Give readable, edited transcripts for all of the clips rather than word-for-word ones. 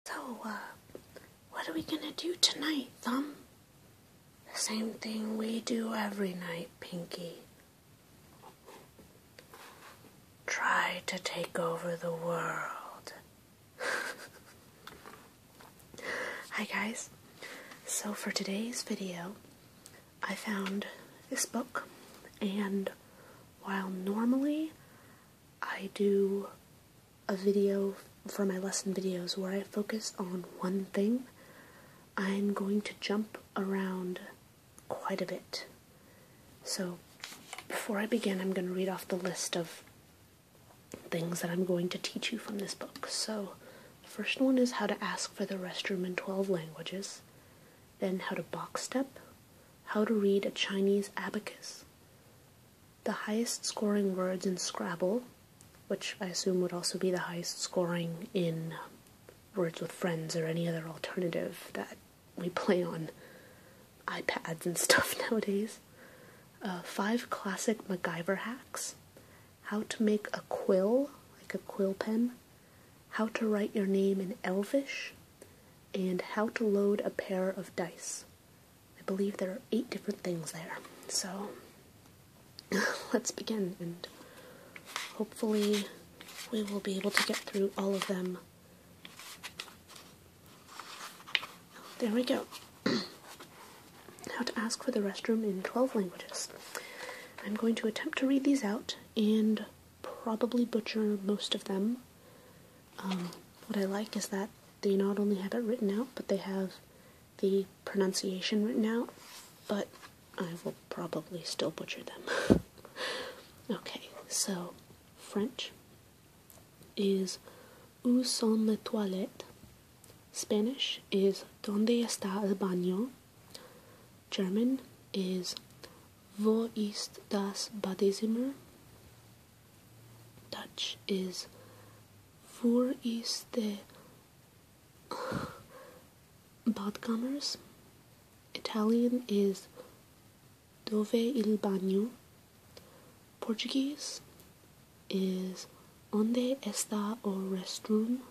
So, what are we gonna do tonight, Thumb? The same thing we do every night, Pinky. Try to take over the world. Hi guys. So for today's video, I found this book, and while normally I do a video for my lesson videos where I focus on one thing, I'm going to jump around quite a bit. So before I begin, I'm going to read off the list of things that I'm going to teach you from this book. So the first one is how to ask for the restroom in 12 languages, then how to box step, how to read a Chinese abacus, the highest scoring words in Scrabble, which I assume would also be the highest scoring in Words with Friends or any other alternative that we play on iPads and stuff nowadays. 5 classic MacGyver hacks, how to make a quill, like a quill pen, how to write your name in Elvish, and how to load a pair of dice. I believe there are 8 different things there. So let's begin, and hopefully we will be able to get through all of them. There we go. How to ask for the restroom in 12 languages. I'm going to attempt to read these out and probably butcher most of them. What I like is that they not only have it written out, but they have the pronunciation written out, but I will probably still butcher them. Okay, so French is Où sont les toilettes? Spanish is ¿Dónde está el baño? German is Wo ist das Badezimmer? Dutch is Wo ist der Badkammers? Italian is Dove il bagno? Portuguese is Onde está o restroom?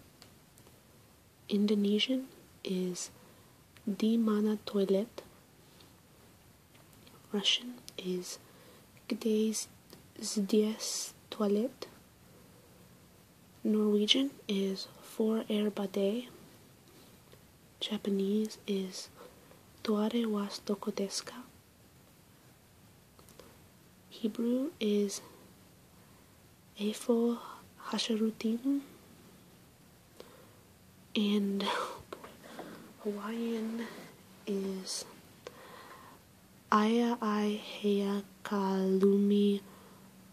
Indonesian is Di mana toilet? Russian is Gde zdесь toilet? Norwegian is For bade? Japanese is Doare was doko desu ka? Hebrew is Eifo Hasharutin, and Hawaiian is Aya ai hea kalumi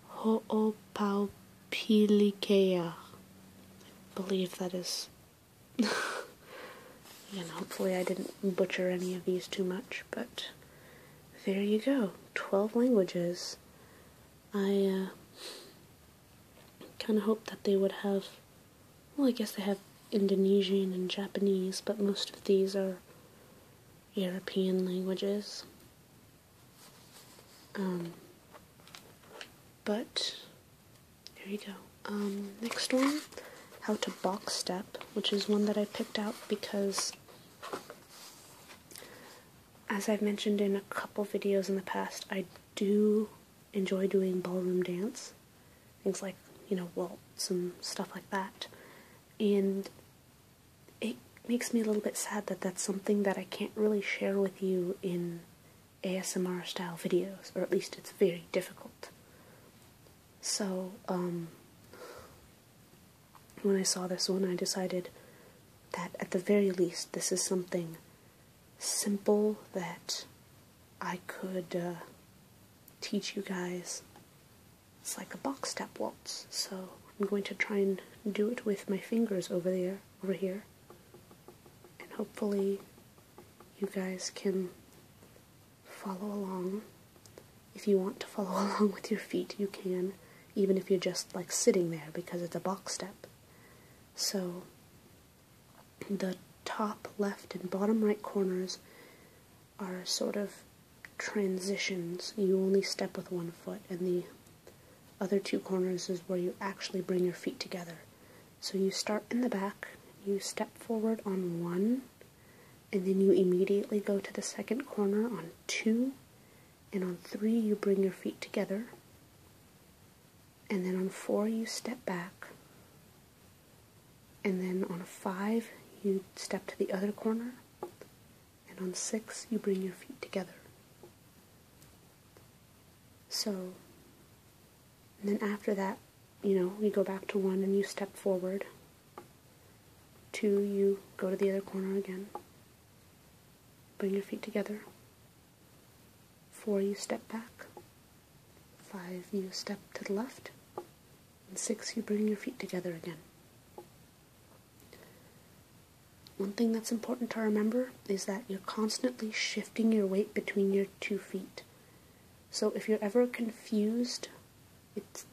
ho'opaupilikea. I believe that is, again, hopefully I didn't butcher any of these too much, but there you go, 12 languages. I kind of hope that they would have, well, I guess they have Indonesian and Japanese, but most of these are European languages. But there you go. Next one, how to box step, which is one that I picked out because, as I've mentioned in a couple videos in the past, I do enjoy doing ballroom dance, things like, waltz and stuff like that, and it makes me a little bit sad that that's something that I can't really share with you in ASMR style videos, or at least it's very difficult. So, when I saw this one, I decided that at the very least this is something simple that I could teach you guys. It's like a box step waltz, so I'm going to try and do it with my fingers over here, and hopefully you guys can follow along. If you want to follow along with your feet, you can, even if you're just like sitting there, because it's a box step. So the top left and bottom right corners are sort of transitions. You only step with one foot, and the other 2 corners is where you actually bring your feet together. So you start in the back you step forward on 1, and then you immediately go to the second corner on 2, and on 3 you bring your feet together, and then on 4 you step back, and then on 5 you step to the other corner, and on 6 you bring your feet together. So, and then after that, you go back to 1 and you step forward. 2, you go to the other corner again. Bring your feet together. 4, you step back. 5, you step to the left. And 6, you bring your feet together again. One thing that's important to remember is that you're constantly shifting your weight between your 2 feet. So if you're ever confused,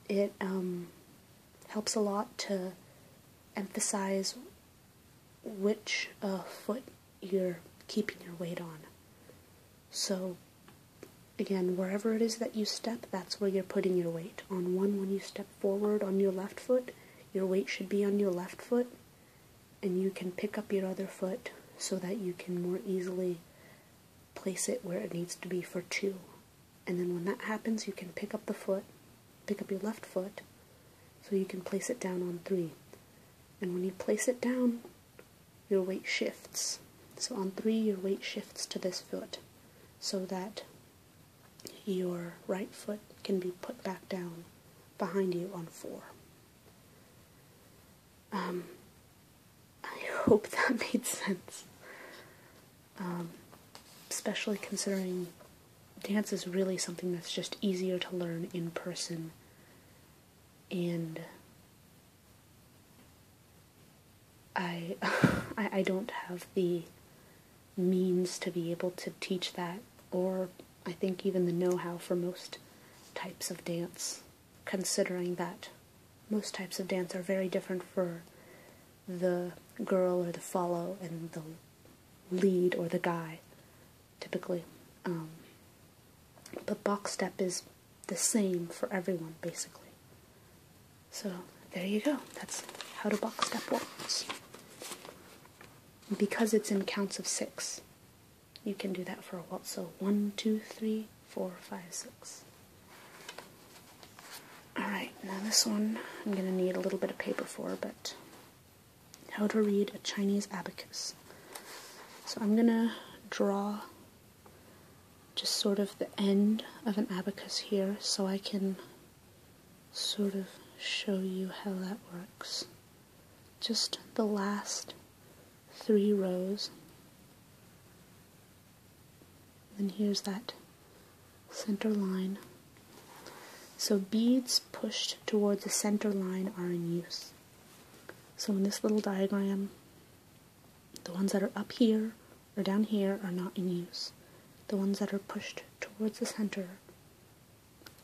it helps a lot to emphasize which foot you're keeping your weight on. So again, wherever it is that you step, that's where you're putting your weight. On 1, when you step forward on your left foot, your weight should be on your left foot, and you can pick up your other foot so that you can more easily place it where it needs to be for 2. And then when that happens, you can pick up your left foot, so you can place it down on 3. And when you place it down, your weight shifts. So on 3, your weight shifts to this foot, so that your right foot can be put back down behind you on 4. I hope that made sense. Especially considering dance is really something that's just easier to learn in person, and I don't have the means to be able to teach that, or I think even the know-how for most types of dance, considering that most types of dance are very different for the girl or the follow and the lead or the guy, typically. But box step is the same for everyone, basically. So, there you go. That's how the box step works. Because it's in counts of 6, you can do that for a waltz. So 1, 2, 3, 4, 5, 6. Alright, now this one I'm going to need a little bit of paper for, but how to read a Chinese abacus. So I'm going to draw just sort of the end of an abacus here, so I can sort of show you how that works. Just the last 3 rows. And here's that center line. So beads pushed towards the center line are in use. So in this little diagram, the ones that are up here or down here are not in use. The ones that are pushed towards the center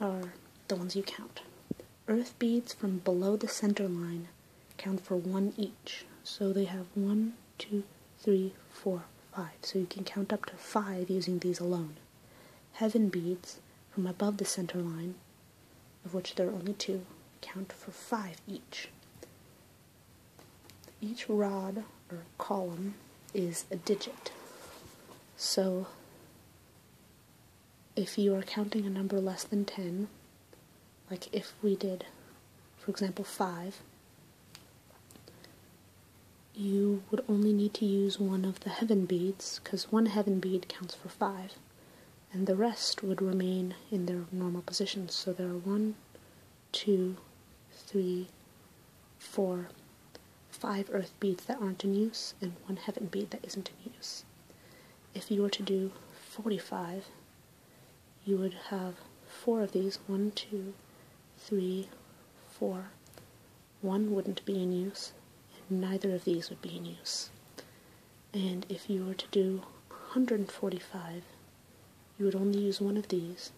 are the ones you count. Earth beads from below the center line count for 1 each. So they have 1, 2, 3, 4, 5. So you can count up to 5 using these alone. Heaven beads from above the center line, of which there are only 2, count for 5 each. Each rod or column is a digit. So if you are counting a number less than 10, like if we did, for example, 5, you would only need to use one of the heaven beads, because one heaven bead counts for 5, and the rest would remain in their normal positions. So there are 1, 2, 3, 4, 5 earth beads that aren't in use, and 1 heaven bead that isn't in use. If you were to do 45, you would have 4 of these, 1, 2, 3, 4. 1 wouldn't be in use, and neither of these would be in use. And if you were to do 145, you would only use 1 of these,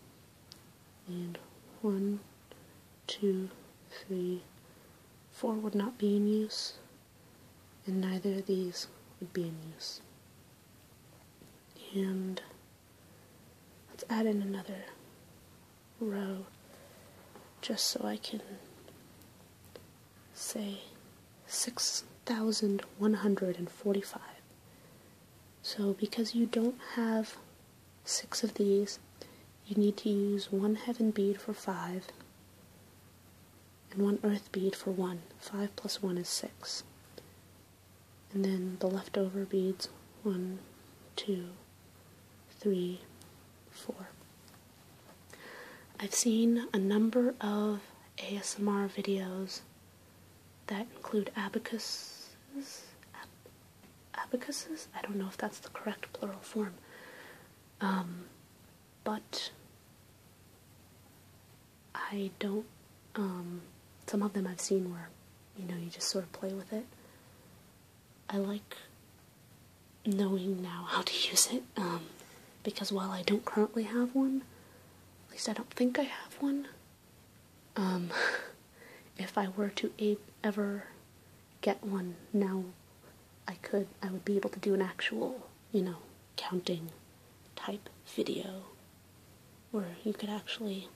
and 1, 2, 3, 4 would not be in use, and neither of these would be in use. And let's add in another row, just so I can say 6 8,145. So because you don't have 6 of these, you need to use 1 heaven bead for 5 and 1 earth bead for 1. 5 plus 1 is 6. And then the leftover beads, 1, 2, 3, 4. I've seen a number of ASMR videos that include abacuses? Abacuses? I don't know if that's the correct plural form. But I don't, some of them I've seen where, you just sort of play with it. I like knowing now how to use it, because while I don't currently have one, at least I don't think I have one, if I were to ever get one now, I would be able to do an actual, counting type video, where you could actually,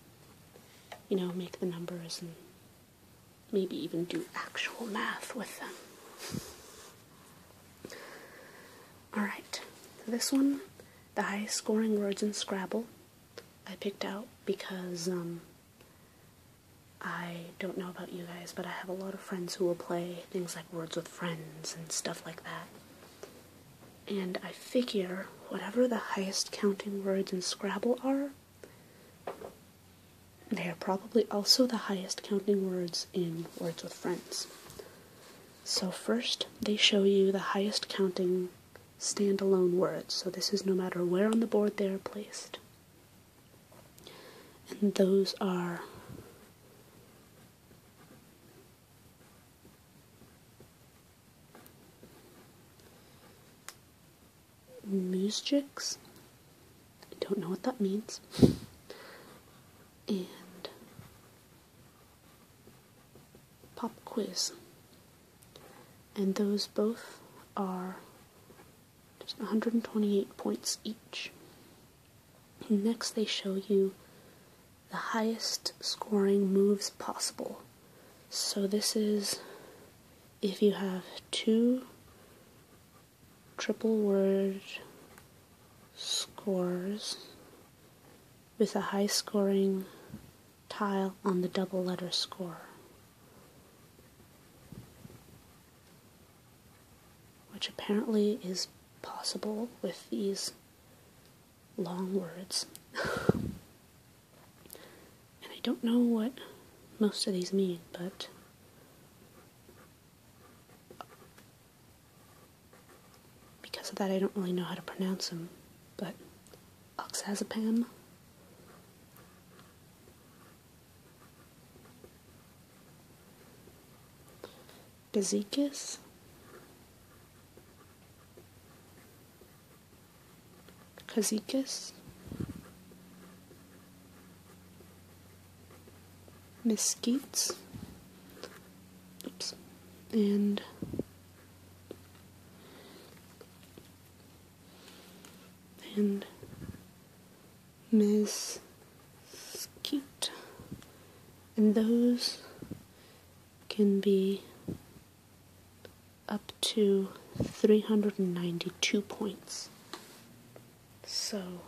make the numbers and maybe even do actual math with them. Alright, so this one, the highest scoring words in Scrabble, I picked out because, I don't know about you guys, but I have a lot of friends who will play things like Words with Friends and stuff like that. And I figure whatever the highest counting words in Scrabble are, they are probably also the highest counting words in Words with Friends. So first, they show you the highest counting standalone words. So this is no matter where on the board they are placed. And those are Moosjiks. I don't know what that means. And Pop Quiz. And those both are just 128 points each. And next they show you the highest scoring moves possible. So this is if you have 2 triple word scores with a high scoring tile on the double letter score, which apparently is possible with these long words. And I don't know what most of these mean, but because of that I don't really know how to pronounce them. But oxazepam, Bezikis, Kazikis, Mesquites, and Mesquite. And those can be up to 392 points. So,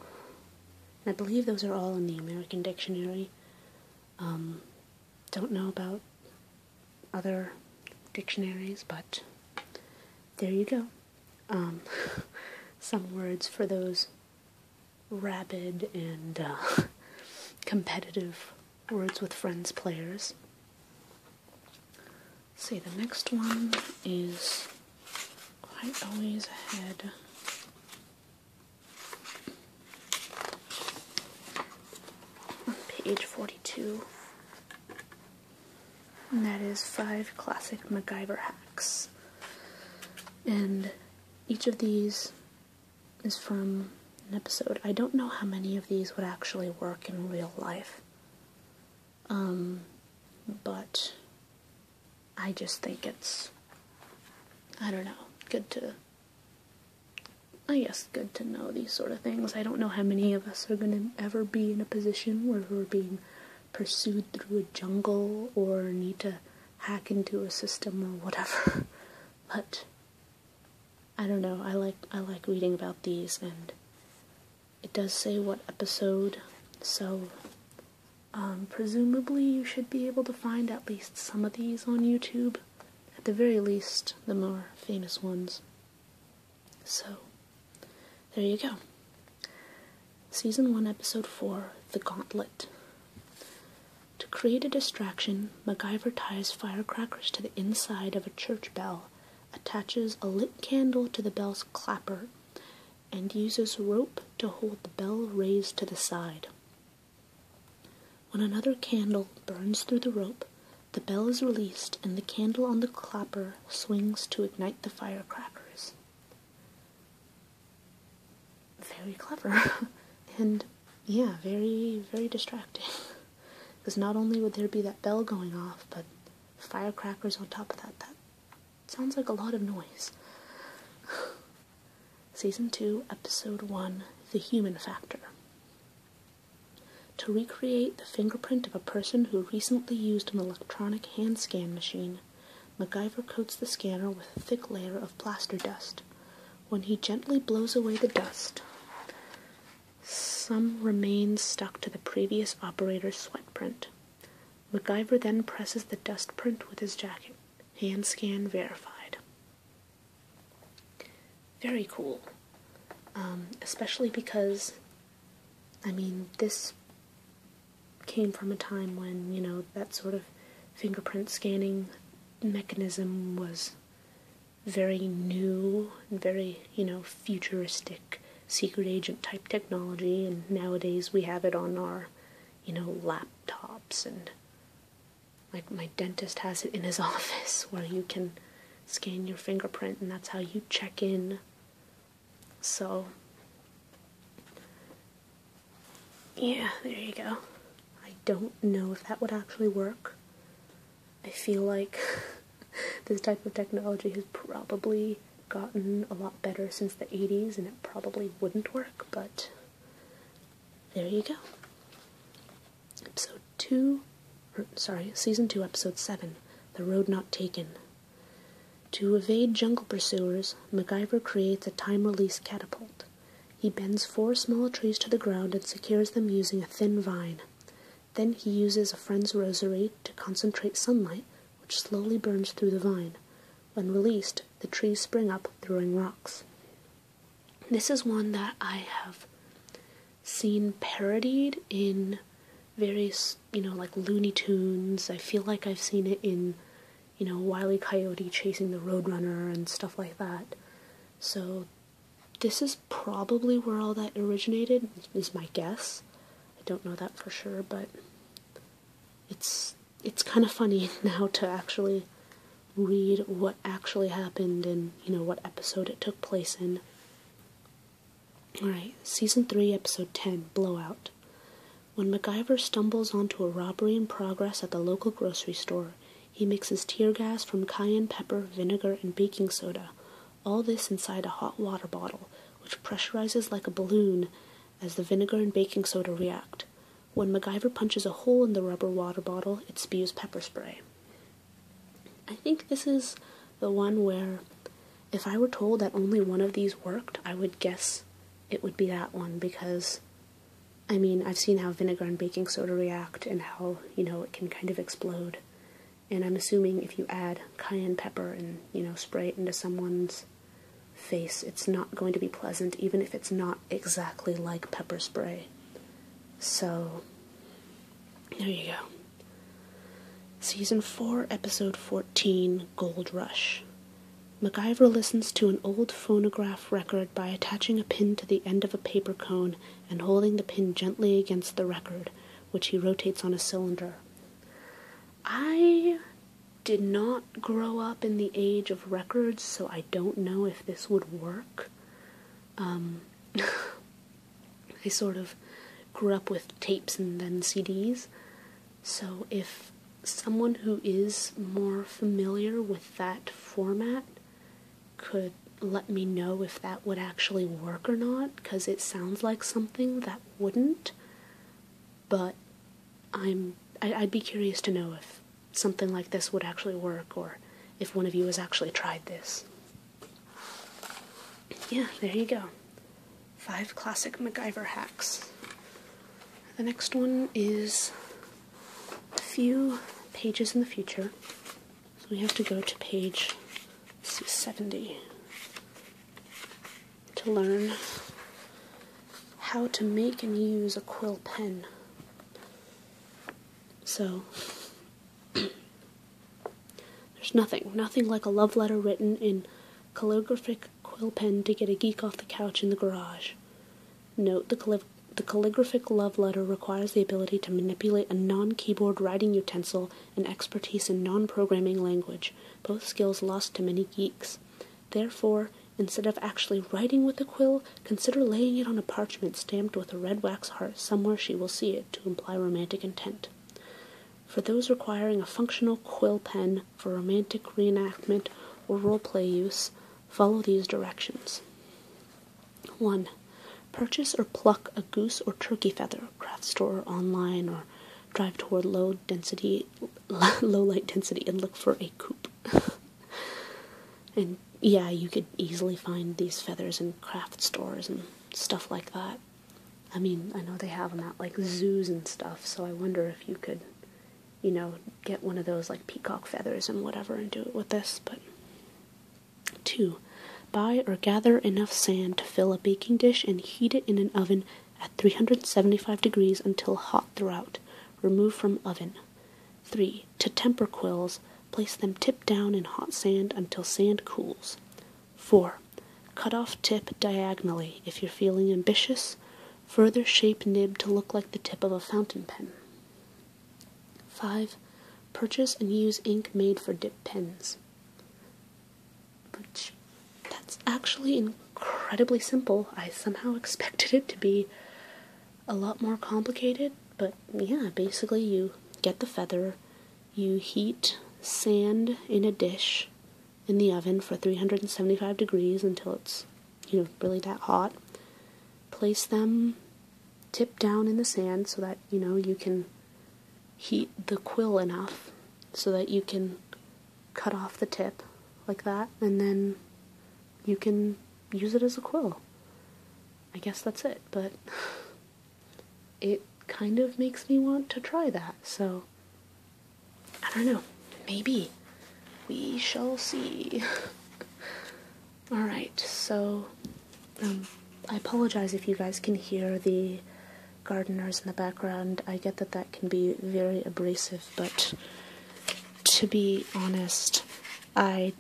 I believe those are all in the American Dictionary. Don't know about other dictionaries, but there you go. Some words for those rabid and competitive Words with Friends players. Let's see, the next one is quite always ahead. On page 42. And that is 5 classic MacGyver hacks. And each of these is from an episode. I don't know how many of these would actually work in real life. But I just think it's, I don't know, good to know these sort of things. I don't know how many of us are going to ever be in a position where we're being pursued through a jungle or need to hack into a system or whatever. but I don't know, I like reading about these, and it does say what episode, so presumably you should be able to find at least some of these on YouTube, at the very least the more famous ones. So there you go. Season 1, Episode 4, The Gauntlet. To create a distraction, MacGyver ties firecrackers to the inside of a church bell, attaches a lit candle to the bell's clapper, and uses rope to hold the bell raised to the side. When another candle burns through the rope, the bell is released and the candle on the clapper swings to ignite the firecrackers. Very clever. And, yeah, very, very distracting. Because not only would there be that bell going off, but firecrackers on top of that. That sounds like a lot of noise. Season 2, Episode 1, The Human Factor. To recreate the fingerprint of a person who recently used an electronic hand scan machine, MacGyver coats the scanner with a thick layer of plaster dust. When he gently blows away the dust, some remains stuck to the previous operator's sweat print. MacGyver then presses the dust print with his jacket. Hand scan verified. Very cool. Especially because, I mean, this came from a time when, you know, that sort of fingerprint scanning mechanism was very new and very, you know, futuristic, secret agent type technology, and nowadays we have it on our, you know, laptops, and like my dentist has it in his office where you can scan your fingerprint and that's how you check in. So yeah, there you go. I don't know if that would actually work. I feel like this type of technology has probably gotten a lot better since the 80s, and it probably wouldn't work, but there you go. Season 2, Episode 7, The Road Not Taken. To evade jungle pursuers, MacGyver creates a time-release catapult. He bends 4 small trees to the ground and secures them using a thin vine. Then he uses a friend's rosary to concentrate sunlight, which slowly burns through the vine. When released, the trees spring up, throwing rocks. This is one that I have seen parodied in various, you know, like Looney Tunes. I feel like I've seen it in, you know, Wile E. Coyote chasing the Roadrunner and stuff like that. So this is probably where all that originated, is my guess. I don't know that for sure, but it's kind of funny now to actually read what actually happened and, you know, what episode it took place in. Alright, Season 3, Episode 10, Blowout. When MacGyver stumbles onto a robbery in progress at the local grocery store, he mixes tear gas from cayenne pepper, vinegar, and baking soda, all this inside a hot water bottle, which pressurizes like a balloon as the vinegar and baking soda react. When MacGyver punches a hole in the rubber water bottle, it spews pepper spray. I think this is the one where, if I were told that only one of these worked, I would guess it would be that one, because, I mean, I've seen how vinegar and baking soda react and how, you know, it can kind of explode. And I'm assuming if you add cayenne pepper and, you know, spray it into someone's face, it's not going to be pleasant, even if it's not exactly like pepper spray. So, there you go. Season 4, Episode 14, Gold Rush. MacGyver listens to an old phonograph record by attaching a pin to the end of a paper cone and holding the pin gently against the record, which he rotates on a cylinder. I did not grow up in the age of records, so I don't know if this would work. I sort of grew up with tapes and then CDs, so if someone who is more familiar with that format could let me know if that would actually work or not, because it sounds like something that wouldn't, but I'd be curious to know if something like this would actually work, or if one of you has actually tried this. Yeah, there you go. 5 classic MacGyver hacks. The next one is a few pages in the future. So we have to go to page 70 to learn how to make and use a quill pen. So, there's nothing like a love letter written in calligraphic quill pen to get a geek off the couch in the garage. Note, the calligraphic love letter requires the ability to manipulate a non-keyboard writing utensil and expertise in non-programming language, both skills lost to many geeks. Therefore, instead of actually writing with a quill, consider laying it on a parchment stamped with a red wax heart somewhere she will see it to imply romantic intent. For those requiring a functional quill pen for romantic reenactment or role-play use, follow these directions. 1. Purchase or pluck a goose or turkey feather, craft store or online, or drive toward low light density and look for a coop. And yeah, you could easily find these feathers in craft stores and stuff like that. I mean, I know they have them at like zoos and stuff, so I wonder if you could, get one of those like peacock feathers and whatever and do it with this. But 2. Buy or gather enough sand to fill a baking dish and heat it in an oven at 375 degrees until hot throughout. Remove from oven. 3. To temper quills, place them tip down in hot sand until sand cools. 4. Cut off tip diagonally if you're feeling ambitious. Further shape nib to look like the tip of a fountain pen. 5. Purchase and use ink made for dip pens. Which, that's actually incredibly simple. I somehow expected it to be a lot more complicated, but yeah, basically you get the feather, you heat sand in a dish in the oven for 375 degrees until it's, really that hot. Place them tip down in the sand so that, you can heat the quill enough so that you can cut off the tip like that, and then you can use it as a quill. I guess that's it, but it kind of makes me want to try that, so I don't know, maybe. We shall see. Alright, so I apologize if you guys can hear the gardeners in the background. I get that can be very abrasive, but to be honest, I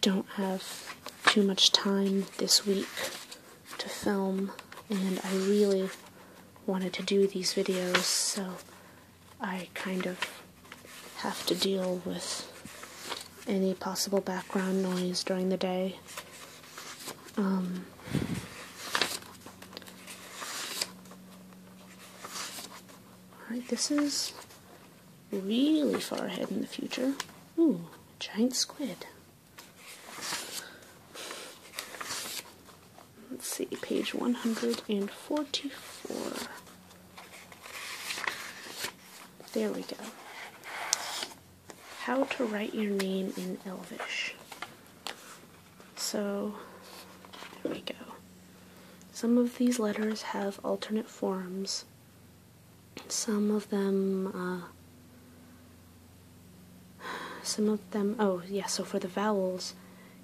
don't have too much time this week to film, and I really wanted to do these videos, so I kind of have to deal with any possible background noise during the day. Alright, this is really far ahead in the future. Ooh, giant squid. Let's see, page 144. There we go. How to write your name in Elvish. So, there we go. Some of these letters have alternate forms. Some of them, oh yeah, so for the vowels,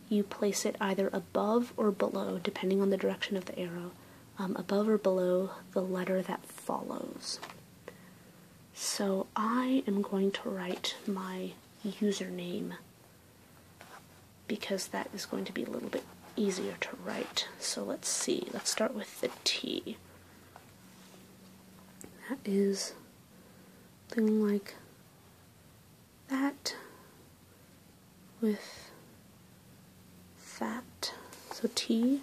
you place it either above or below, depending on the direction of the arrow, above or below the letter that follows. So I am going to write my username because that is going to be a little bit easier to write. So let's see, let's start with the T. That is something like that with that. So T,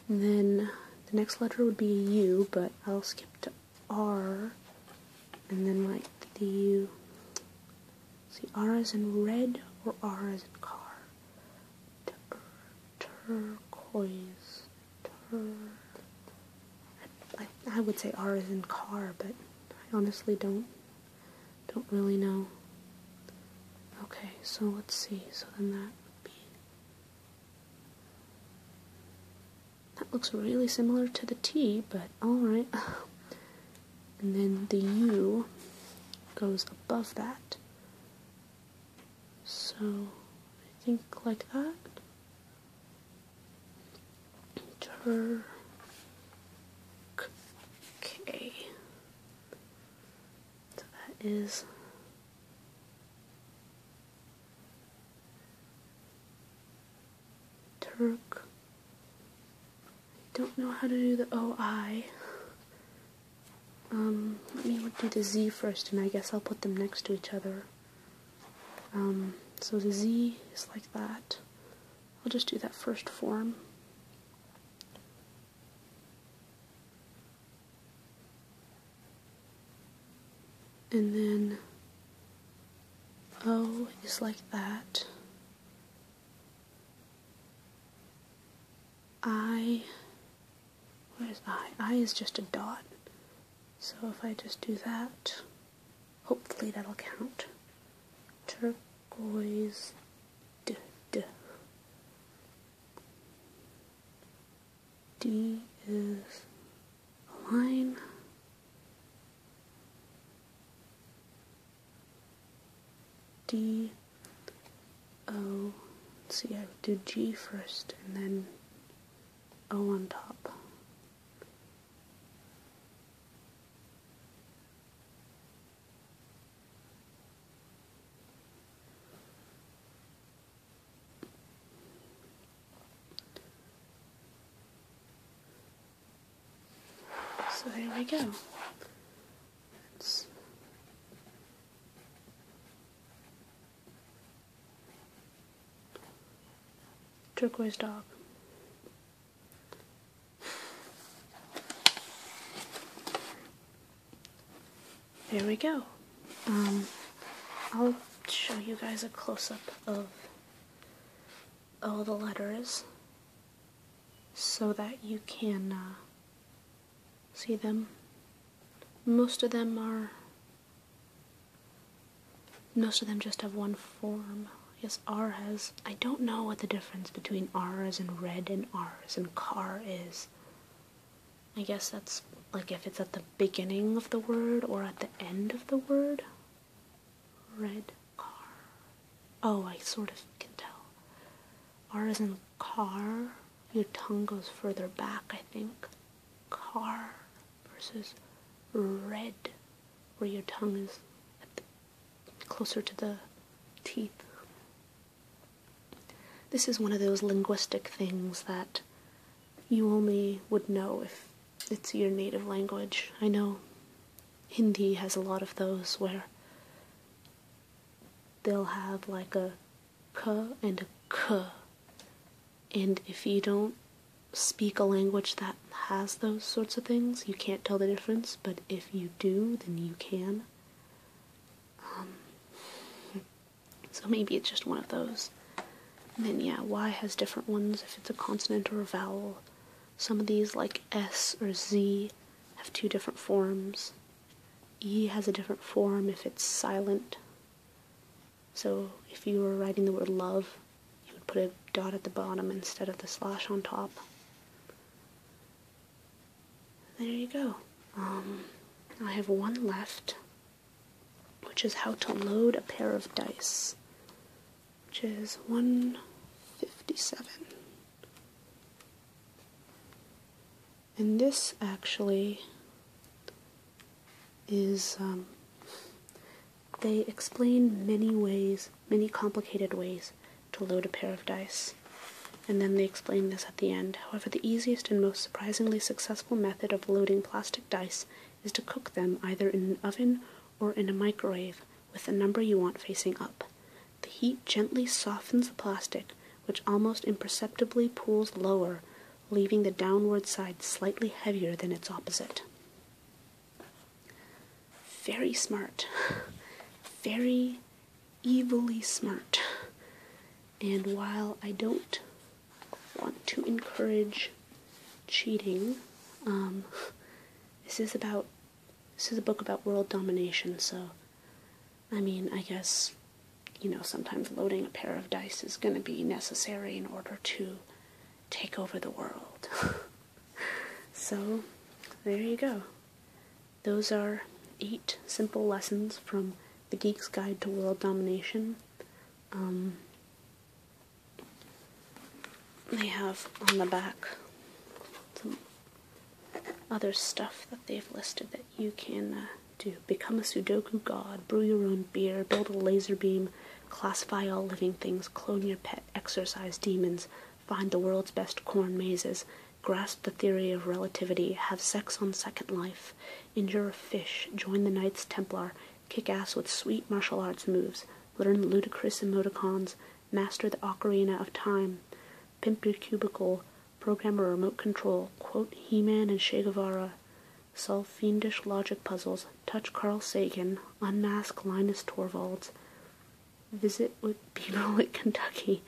and then the next letter would be a U, but I'll skip to R, and then write the U. See, R as in red or R as in car? Turquoise. I would say R as in car, but I honestly don't really know. Okay, so let's see. So then that would be... That looks really similar to the T, but alright. And then the U goes above that. So, I think like that. Turk. Okay. So that is Turk. I don't know how to do the OI. Let me do the Z first, and I guess I'll put them next to each other. So the Z is like that. I'll just do that first form. And then O is like that. I, where is I? I is just a dot. So if I just do that, hopefully that'll count. Turquoise, D. D is a line. D, O, let's see, I would do G first, and then O on top. So there we go. It's turquoise dog. There we go. I'll show you guys a close-up of all the letters so that you can see them. Most of them just have one form. I guess R has, I don't know what the difference between R as in red and R as in car is. I guess that's like if it's at the beginning of the word or at the end of the word. Red car. Oh, I sort of can tell. R as in car, your tongue goes further back, I think. Car versus red, where your tongue is closer to the teeth. This is one of those linguistic things that you only would know if it's your native language. I know Hindi has a lot of those where they'll have like a k and a k, and if you don't speak a language that has those sorts of things, you can't tell the difference, but if you do, then you can. So maybe it's just one of those. And then yeah, Y has different ones if it's a consonant or a vowel. Some of these, like S or Z, have two different forms. E has a different form if it's silent. So if you were writing the word love, you would put a dot at the bottom instead of the slash on top. There you go. I have one left, which is how to load a pair of dice, which is 157. And this actually is, they explain many ways, many complicated ways to load a pair of dice. And then they explain this at the end. However, the easiest and most surprisingly successful method of loading plastic dice is to cook them either in an oven or in a microwave with the number you want facing up. The heat gently softens the plastic, which almost imperceptibly pulls lower, leaving the downward side slightly heavier than its opposite. Very smart. Very evilly smart. And while I don't want to encourage cheating, this is a book about world domination, so I mean, I guess you know, sometimes loading a pair of dice is going to be necessary in order to take over the world. So, there you go. Those are 8 simple lessons from The Geek's Guide to World Domination. They have on the back some other stuff that they've listed that you can do. Become a Sudoku god, brew your own beer, build a laser beam, classify all living things, clone your pet, exorcise demons, find the world's best corn mazes, grasp the theory of relativity, have sex on Second Life, injure a fish, join the Knights Templar, kick ass with sweet martial arts moves, learn ludicrous emoticons, master the ocarina of time, pimp your cubicle, program a remote control, quote He-Man and Che Guevara, solve fiendish logic puzzles, touch Carl Sagan, unmask Linus Torvalds, visit with people at Kentucky,